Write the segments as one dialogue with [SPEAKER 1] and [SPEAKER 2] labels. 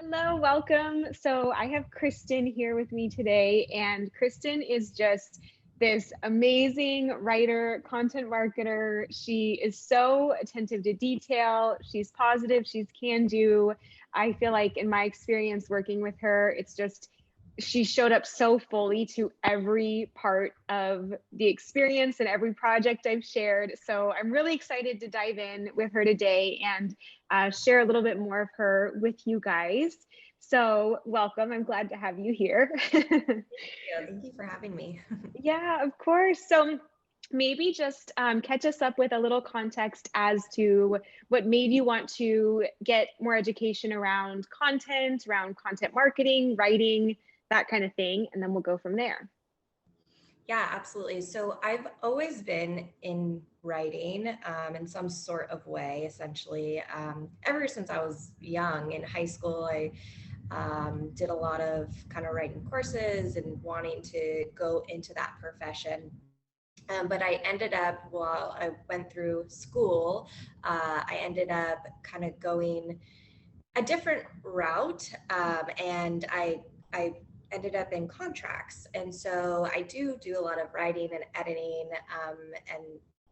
[SPEAKER 1] Hello, welcome. So I have Kristen here with me today, and Kristen is just this amazing writer, content marketer. She is so attentive to detail. She's positive, she's can do. I feel like in my experience working with her, it's just she showed up so fully to every part of the experience and every project I've shared. So I'm really excited to dive in with her today and share a little bit more of her with you guys. So welcome. I'm glad to have you here.
[SPEAKER 2] Yeah, thank you for having me.
[SPEAKER 1] Yeah, of course. So maybe just catch us up with a little context as to what made you want to get more education around content marketing, writing, that kind of thing, and then we'll go from there.
[SPEAKER 2] Yeah, absolutely. So I've always been in writing in some sort of way, essentially. Ever since I was young in high school, I did a lot of kind of writing courses and wanting to go into that profession. But I ended up, while I went through school, I ended up kind of going a different route, and I ended up in contracts, and so I do a lot of writing and editing, and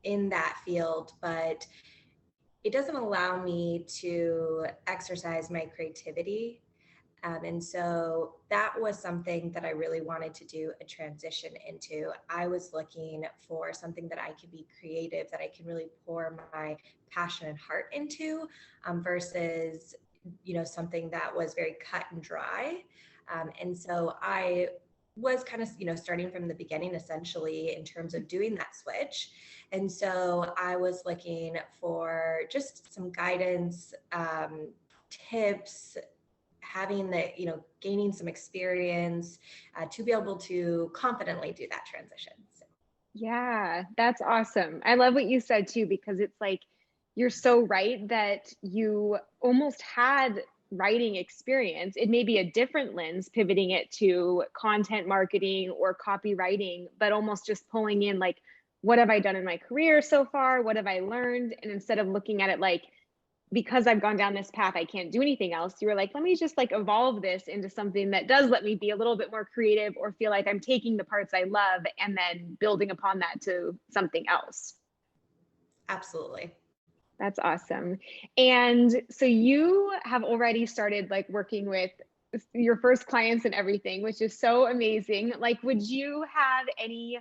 [SPEAKER 2] in that field, but it doesn't allow me to exercise my creativity. And so that was something that I really wanted to do a transition into. I was looking for something that I could be creative, that I can really pour my passion and heart into, versus, something that was very cut and dry. And so I was kind of, starting from the beginning, essentially, in terms of doing that switch. And so I was looking for just some guidance, tips, having the, gaining some experience, to be able to confidently do that transition. So.
[SPEAKER 1] Yeah, that's awesome. I love what you said too, because it's like you're so right that you almost had writing experience. It may be a different lens, pivoting it to content marketing or copywriting, but almost just pulling in like, what have I done in my career so far? What have I learned? And instead of looking at it like, because I've gone down this path, I can't do anything else. You were like, let me just like evolve this into something that does let me be a little bit more creative or feel like I'm taking the parts I love and then building upon that to something else.
[SPEAKER 2] Absolutely.
[SPEAKER 1] That's awesome. And so you have already started like working with your first clients and everything, which is so amazing. Like, would you have any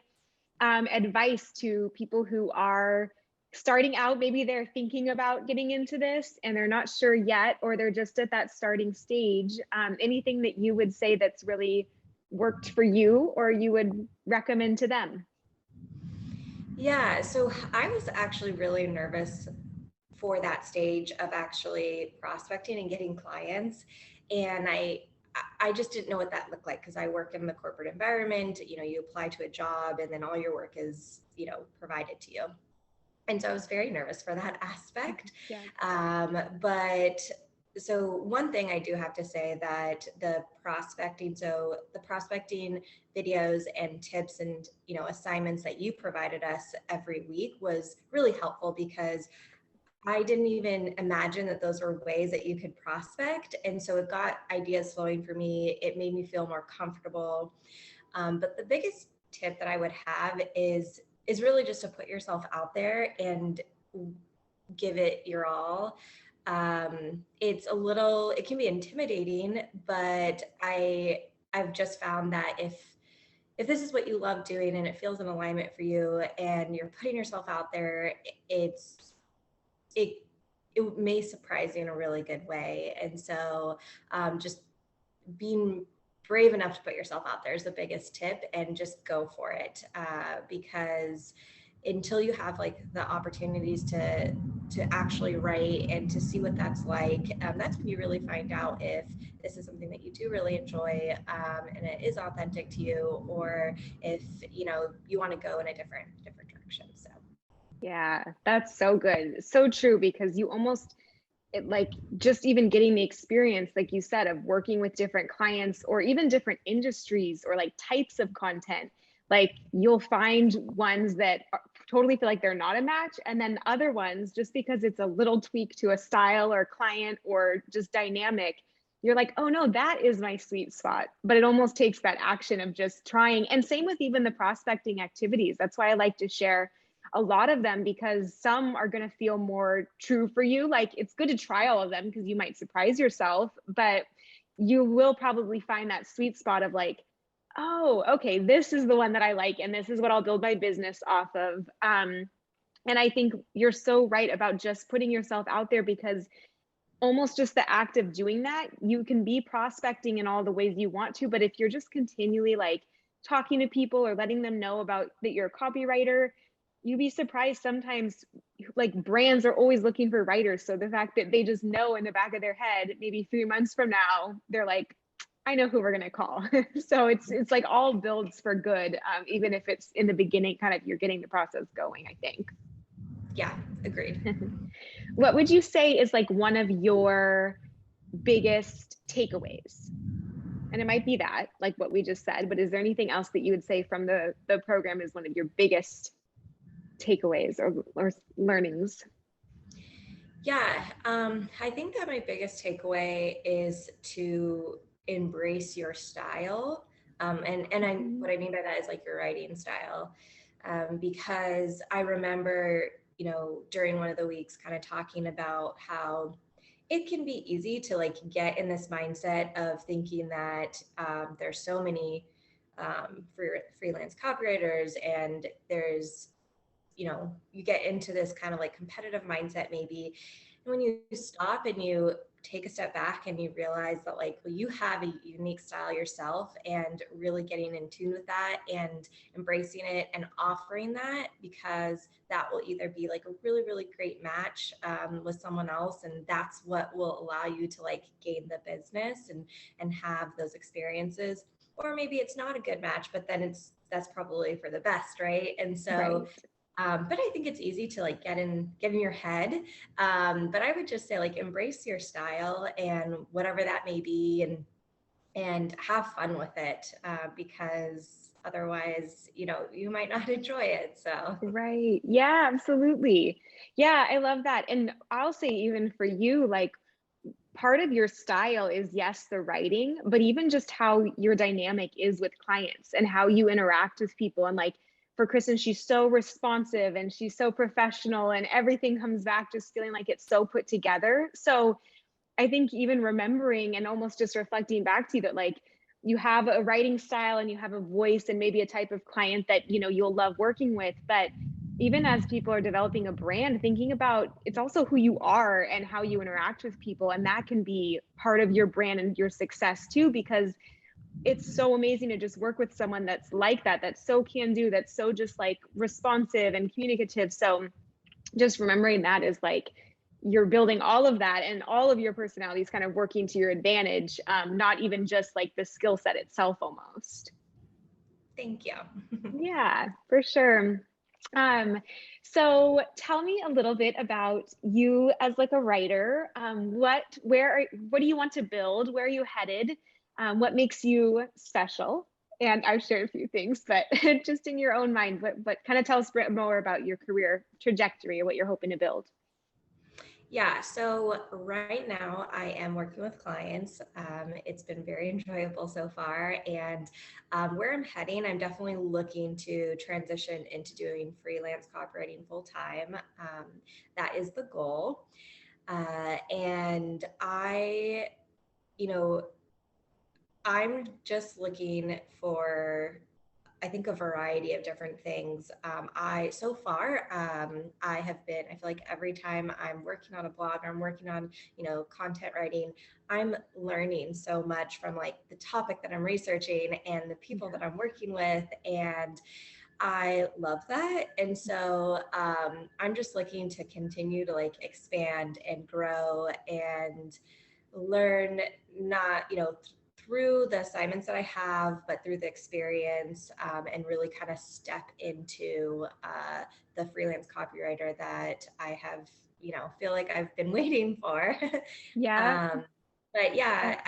[SPEAKER 1] advice to people who are starting out? Maybe they're thinking about getting into this and they're not sure yet, or they're just at that starting stage. Anything that you would say that's really worked for you or you would recommend to them?
[SPEAKER 2] Yeah, so I was actually really nervous for that stage of actually prospecting and getting clients. And I just didn't know what that looked like, because I work in the corporate environment. You apply to a job and then all your work is, provided to you. And so I was very nervous for that aspect.
[SPEAKER 1] Yeah.
[SPEAKER 2] But so one thing I do have to say, that the prospecting videos and tips and, assignments that you provided us every week was really helpful, because I didn't even imagine that those were ways that you could prospect. And so it got ideas flowing for me. It made me feel more comfortable. But the biggest tip that I would have is really just to put yourself out there and give it your all. It can be intimidating, but I've just found that if this is what you love doing and it feels in alignment for you and you're putting yourself out there, it it may surprise you in a really good way. And so, just being brave enough to put yourself out there is the biggest tip, and just go for it, because until you have like the opportunities to actually write and to see what that's like, that's when you really find out if this is something that you do really enjoy, and it is authentic to you, or if you want to go in a different direction. So.
[SPEAKER 1] Yeah, that's so good. So true, because you almost like just even getting the experience, like you said, of working with different clients or even different industries or like types of content. Like you'll find ones that totally feel like they're not a match. And then other ones, just because it's a little tweak to a style or client or just dynamic, you're like, oh no, that is my sweet spot. But it almost takes that action of just trying. And same with even the prospecting activities. That's why I like to share a lot of them, because some are going to feel more true for you. Like, it's good to try all of them because you might surprise yourself, but you will probably find that sweet spot of like, oh, okay, this is the one that I like, and this is what I'll build my business off of. And I think you're so right about just putting yourself out there, because almost just the act of doing that, you can be prospecting in all the ways you want to, but if you're just continually like talking to people or letting them know about that you're a copywriter, you'd be surprised sometimes, like, brands are always looking for writers. So the fact that they just know in the back of their head, maybe 3 months from now, they're like, I know who we're going to call. So it's like all builds for good, even if it's in the beginning, kind of you're getting the process going, I think.
[SPEAKER 2] Yeah, agreed.
[SPEAKER 1] What would you say is like one of your biggest takeaways? And it might be that, like what we just said, but is there anything else that you would say from the program is one of your biggest takeaways or learnings?
[SPEAKER 2] Yeah, I think that my biggest takeaway is to embrace your style. What I mean by that is like your writing style. Because I remember, during one of the weeks kind of talking about how it can be easy to like get in this mindset of thinking that there's so many freelance copywriters, and there's, you get into this kind of like competitive mindset maybe. And when you stop and you take a step back and you realize that like, well, you have a unique style yourself, and really getting in tune with that and embracing it and offering that, because that will either be like a really, really great match with someone else. And that's what will allow you to like gain the business and have those experiences. Or maybe it's not a good match, but then that's probably for the best, right? And so
[SPEAKER 1] Right.
[SPEAKER 2] but I think it's easy to like get in your head. But I would just say like embrace your style and whatever that may be, and have fun with it, because otherwise, you might not enjoy it. So
[SPEAKER 1] Right. Yeah, absolutely. Yeah, I love that. And I'll say, even for you, like, part of your style is, yes, the writing, but even just how your dynamic is with clients and how you interact with people. And like, for Kristen, she's so responsive and she's so professional, and everything comes back just feeling like it's so put together. So I think even remembering and almost just reflecting back to you that, like, you have a writing style and you have a voice and maybe a type of client that, you'll love working with. But even as people are developing a brand, thinking about, it's also who you are and how you interact with people. And that can be part of your brand and your success too, because it's so amazing to just work with someone that's like that, that's so can do, that's so just like responsive and communicative. So just remembering that is like, you're building all of that and all of your personalities kind of working to your advantage, not even just like the skill set itself almost.
[SPEAKER 2] thank you.
[SPEAKER 1] Yeah, for sure. So tell me a little bit about you as like a writer. What do you want to build? Where are you headed? What makes you special? And I've shared a few things, but just in your own mind, but kind of tell us a bit more about your career trajectory or what you're hoping to build.
[SPEAKER 2] Yeah, so right now I am working with clients. It's been very enjoyable so far. And where I'm heading, I'm definitely looking to transition into doing freelance copywriting full time. That is the goal. And you know, I'm just looking for, I think, a variety of different things. So far, I feel like every time I'm working on a blog or I'm working on, content writing, I'm learning so much from like the topic that I'm researching and the people that I'm working with. And I love that. And so I'm just looking to continue to like expand and grow and learn, not, through the assignments that I have, but through the experience, and really kind of step into the freelance copywriter that I have, feel like I've been waiting for.
[SPEAKER 1] Yeah.
[SPEAKER 2] um, but yeah,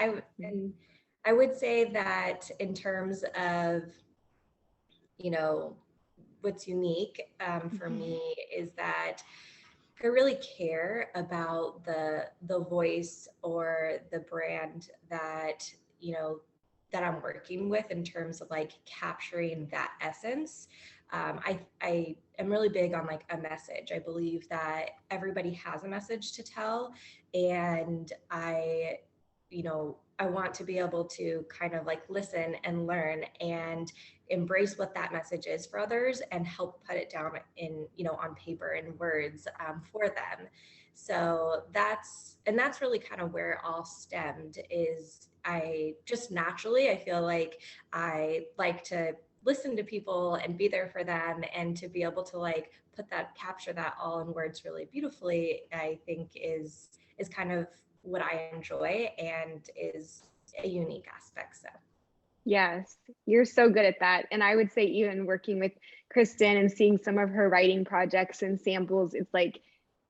[SPEAKER 2] I would say that in terms of, you know, what's unique for
[SPEAKER 1] Mhm.
[SPEAKER 2] me is that I really care about the voice or the brand that, that I'm working with in terms of like capturing that essence. I am really big on like a message. I believe that everybody has a message to tell, and I want to be able to kind of like listen and learn and embrace what that message is for others and help put it down in, on paper and words for them. So that's really kind of where it all stemmed. Is I just naturally, I feel like I like to listen to people and be there for them, and to be able to like capture that all in words really beautifully, I think is kind of what I enjoy and is a unique aspect. So
[SPEAKER 1] Yes, you're so good at that. And I would say, even working with Kristen and seeing some of her writing projects and samples, it's like,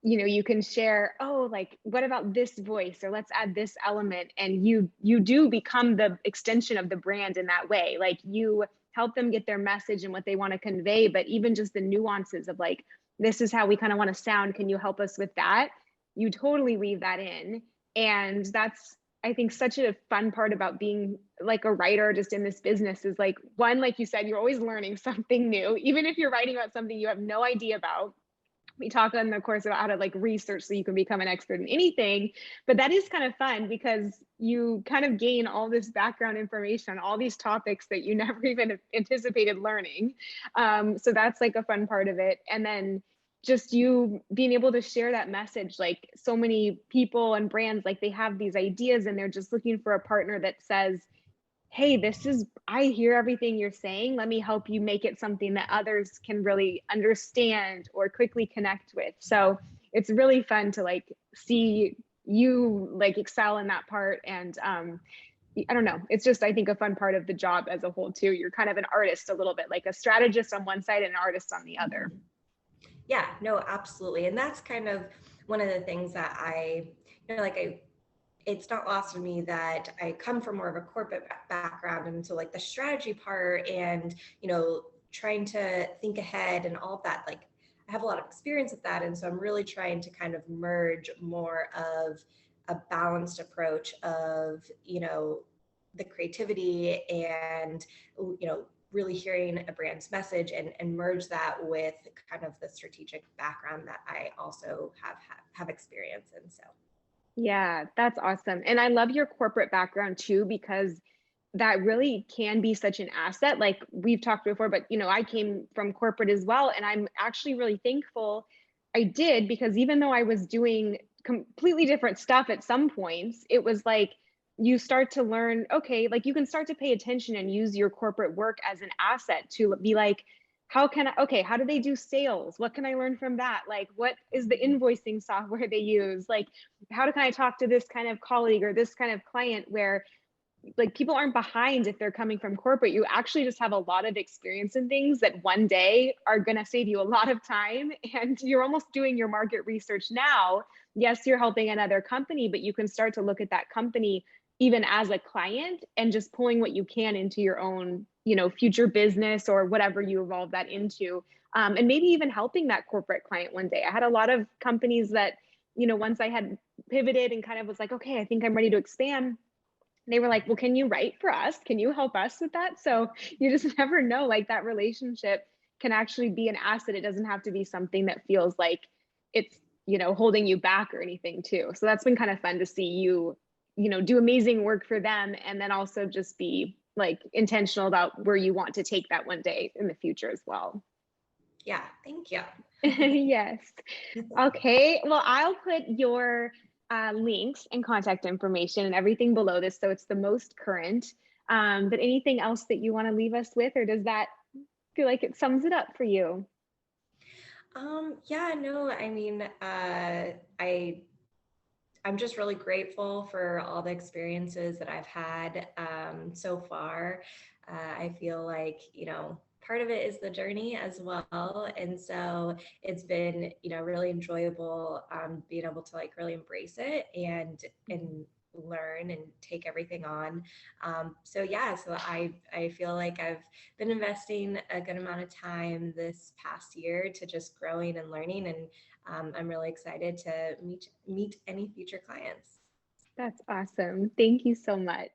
[SPEAKER 1] you can share, oh, like, what about this voice? Or let's add this element. And you do become the extension of the brand in that way. Like, you help them get their message and what they want to convey, but even just the nuances of like, this is how we kind of want to sound. Can you help us with that? You totally weave that in. And that's, I think, such a fun part about being like a writer just in this business is like, one, like you said, you're always learning something new, even if you're writing about something you have no idea about. We talk in the course about how to like research so you can become an expert in anything, but that is kind of fun because you kind of gain all this background information on all these topics that you never even anticipated learning. So that's like a fun part of it. And then just you being able to share that message, like so many people and brands, like they have these ideas and they're just looking for a partner that says, hey, I hear everything you're saying. Let me help you make it something that others can really understand or quickly connect with. So it's really fun to like see you like excel in that part. And I don't know, it's just, I think, a fun part of the job as a whole too. You're kind of an artist a little bit, like a strategist on one side and an artist on the other.
[SPEAKER 2] yeah, no, absolutely. And that's kind of one of the things that it's not lost on me that I come from more of a corporate background. And so like the strategy part and, trying to think ahead and all of that, like I have a lot of experience with that. And so I'm really trying to kind of merge more of a balanced approach of, the creativity and, really hearing a brand's message and merge that with kind of the strategic background that I also have experience in. So
[SPEAKER 1] Yeah, that's awesome. And I love your corporate background too, because that really can be such an asset. Like we've talked before, but I came from corporate as well. And I'm actually really thankful I did, because even though I was doing completely different stuff at some points, it was like you start to learn, okay, like you can start to pay attention and use your corporate work as an asset to be like, how do they do sales? What can I learn from that? Like, what is the invoicing software they use? Like, how can I talk to this kind of colleague or this kind of client where like people aren't behind if they're coming from corporate. You actually just have a lot of experience in things that one day are going to save you a lot of time, and you're almost doing your market research now. Yes, you're helping another company, but you can start to look at that company even as a client and just pulling what you can into your own, future business or whatever you evolve that into. And maybe even helping that corporate client one day. I had a lot of companies that, once I had pivoted and kind of was like, okay, I think I'm ready to expand, they were like, well, can you write for us? Can you help us with that? So you just never know, like that relationship can actually be an asset. It doesn't have to be something that feels like it's, holding you back or anything too. So that's been kind of fun to see you, do amazing work for them. And then also just be like intentional about where you want to take that one day in the future as well.
[SPEAKER 2] yeah, thank you.
[SPEAKER 1] Yes. Okay. Well, I'll put your links and contact information and everything below this, so it's the most current. But anything else that you want to leave us with, or does that feel like it sums it up for you?
[SPEAKER 2] Yeah, no, I mean, I'm just really grateful for all the experiences that I've had so far. I feel like, part of it is the journey as well. And so it's been, really enjoyable being able to like really embrace it and learn and take everything on. So I feel like I've been investing a good amount of time this past year to just growing and learning, and I'm really excited to meet any future clients.
[SPEAKER 1] That's awesome. Thank you so much.